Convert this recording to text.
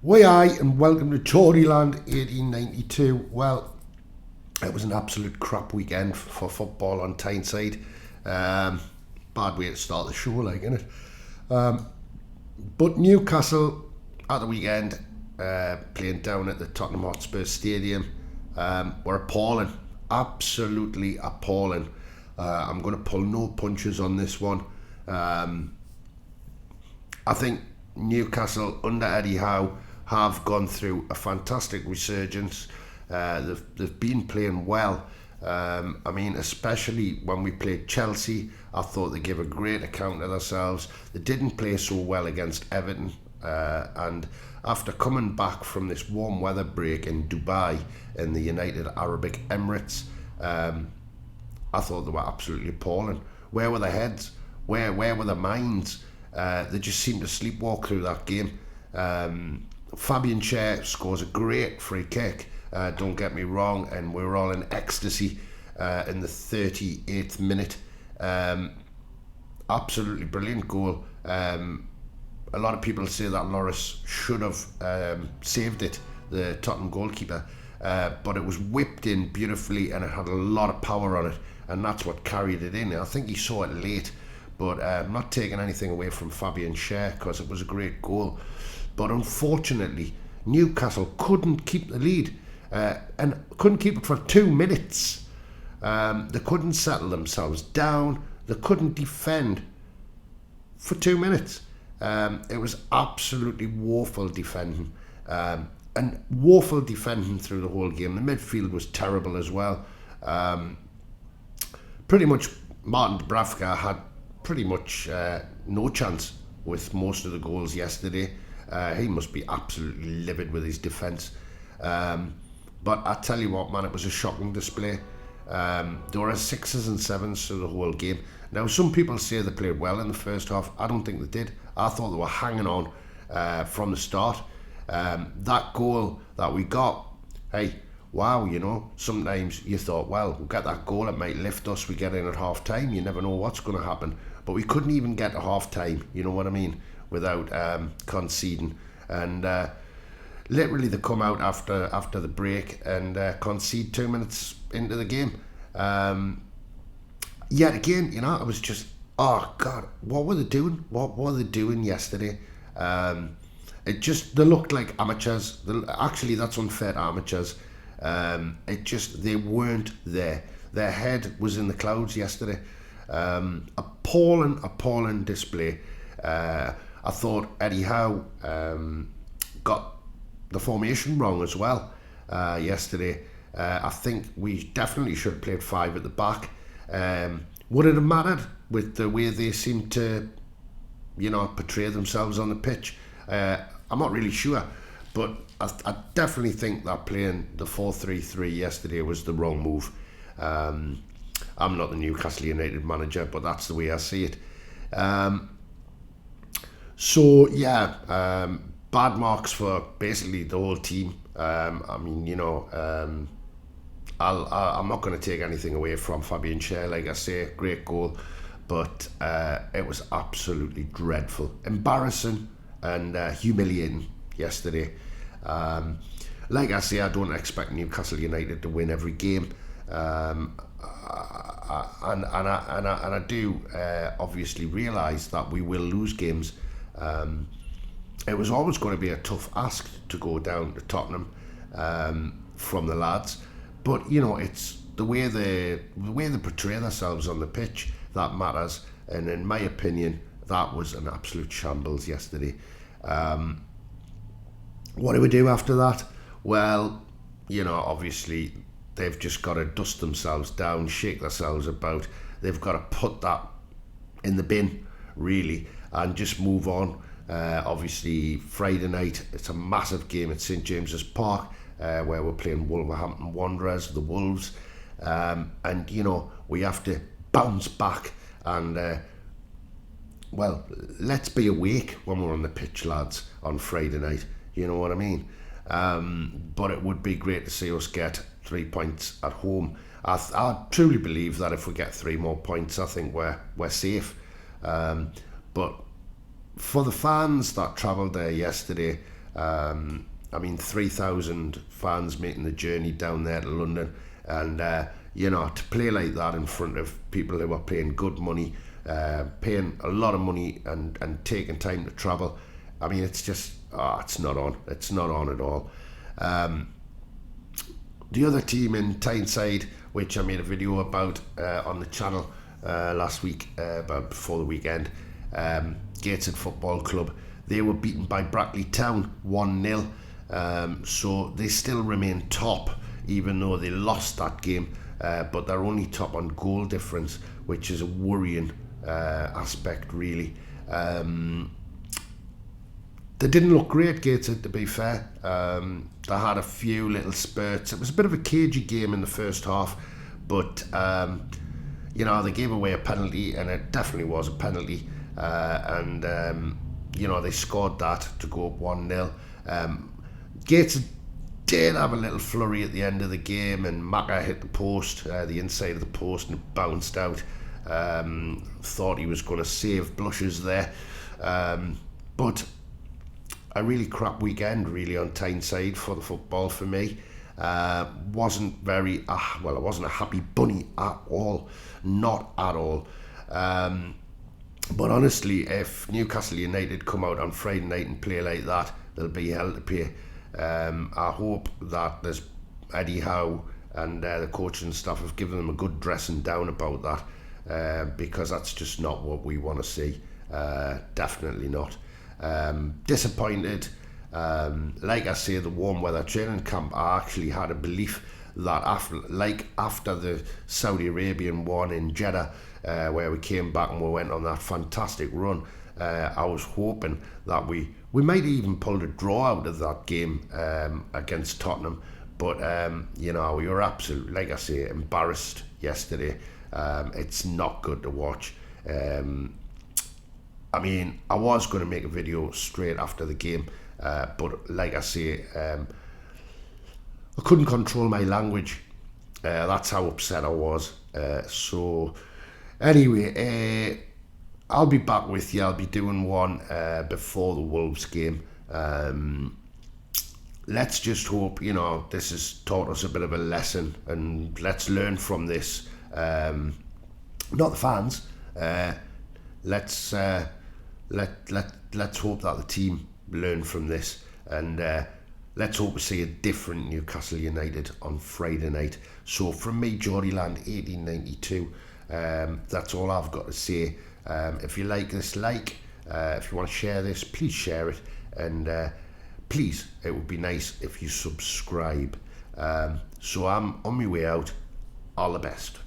And welcome to Geordieland 1892. Well, it was an absolute crap weekend for football on Tyneside. Bad way to start the show, like, innit? But Newcastle at the weekend, playing down at the Tottenham Hotspur Stadium, were appalling. Absolutely appalling. I'm going to pull no punches on this one. I think Newcastle under Eddie Howe have gone through a fantastic resurgence. They've been playing well. I mean, especially when we played Chelsea, I thought they gave a great account of themselves. They didn't play so well against Everton, and after coming back from this warm weather break in Dubai in the United Arab Emirates, I thought they were absolutely appalling. Where were their heads? Where were their minds? They just seemed to sleepwalk through that game. Fabian Schär scores a great free kick, don't get me wrong, and we were all in ecstasy in the 38th minute. Absolutely brilliant goal. A lot of people say that Loris should have saved it, the Tottenham goalkeeper, but it was whipped in beautifully and it had a lot of power on it, and that's what carried it in. I think he saw it late, but I'm not taking anything away from Fabian Schär because it was a great goal. But unfortunately, Newcastle couldn't keep the lead, and couldn't keep it for 2 minutes. They couldn't settle themselves down. They couldn't defend for 2 minutes. It was absolutely woeful defending, and woeful defending through the whole game. The midfield was terrible as well. Pretty much Martin Dubravka had pretty much no chance with most of the goals yesterday. He must be absolutely livid with his defence. But I tell you what, man, it was a shocking display. There were 6s and 7s through the whole game. Now, some people say they played well in the first half. I don't think they did. I thought they were hanging on from the start. That goal that we got, hey, wow, you know, sometimes you thought, well, we'll get that goal, it might lift us, we get in at half time, you never know what's going to happen. But we couldn't even get to half time, you know what I mean, without conceding. And literally they come out after the break and concede 2 minutes into the game. Yet again, you know, it was just, oh God, what were they doing? What were they doing yesterday? It just, they looked like amateurs. Actually, that's unfair to amateurs. They weren't there. Their head was in the clouds yesterday. Appalling display. I thought Eddie Howe got the formation wrong as well yesterday. I think we definitely should have played 5 at the back. Would it have mattered with the way they seemed to, you know, portray themselves on the pitch? I'm not really sure, but I definitely think that playing the 4-3-3 yesterday was the wrong move. I'm not the Newcastle United manager, but that's the way I see it. Bad marks for basically the whole team. I mean, you know, I'm not going to take anything away from Fabian Schär. Like I say, great goal, but it was absolutely dreadful, embarrassing, and humiliating yesterday. Like I say, I don't expect Newcastle United to win every game, and I do obviously realise that we will lose games. It was always going to be a tough ask to go down to Tottenham from the lads, but you know, it's the way they portray themselves on the pitch that matters. And in my opinion, that was an absolute shambles yesterday. What do we do after that? Well, you know, obviously they've just got to dust themselves down, shake themselves about. They've got to put that in the bin, really, and just move on. Obviously, Friday night, it's a massive game at St James's Park, where we're playing Wolverhampton Wanderers, the Wolves, and you know, we have to bounce back and well, let's be awake when we're on the pitch, lads, on Friday night. You know what I mean? But it would be great to see us get 3 points at home. I truly believe that if we get 3 more points, I think we're safe. But for the fans that travelled there yesterday, I mean, 3,000 fans making the journey down there to London, and to play like that in front of people who are paying good money, paying a lot of money, and taking time to travel. I mean, it's just, it's not on. It's not on at all. The other team in Tyneside, which I made a video about on the channel last week, about before the weekend, Gateshead Football Club, they were beaten by Brackley Town 1-0. So they still remain top, even though they lost that game, but they're only top on goal difference, which is a worrying aspect, really. They didn't look great, Gateshead, to be fair. They had a few little spurts. It was a bit of a cagey game in the first half, but they gave away a penalty, and it definitely was a penalty. They scored that to go up 1-0. Gateshead did have a little flurry at the end of the game, and Macca hit the post, the inside of the post, and it bounced out. Thought he was going to save blushes there. But a really crap weekend, really, on Tyneside for the football for me. Wasn't very, I wasn't a happy bunny at all. Not at all. But honestly, if Newcastle United come out on Friday night and play like that, there'll be hell to pay. I hope that there's Eddie Howe and the coaching staff have given them a good dressing down about that, because that's just not what we want to see. Definitely not. Disappointed. Like I say, the warm weather training camp, I actually had a belief that after the Saudi Arabian one in Jeddah, where we came back and we went on that fantastic run, I was hoping that we might even pull a draw out of that game against Tottenham, but we were absolutely, like I say, embarrassed yesterday. It's not good to watch. I mean, I was going to make a video straight after the game, but like I say, I couldn't control my language. That's how upset I was. So anyway, I'll be back with you. I'll be doing one before the Wolves game. Let's just hope, this has taught us a bit of a lesson, and let's learn from this. Not the fans. Let's hope that the team learn from this, and let's hope we see a different Newcastle United on Friday night. So from me, Geordieland 1892, that's all I've got to say. If you like this, if you want to share this, please share it, and please, it would be nice if you subscribe. So I'm on my way out. All the best.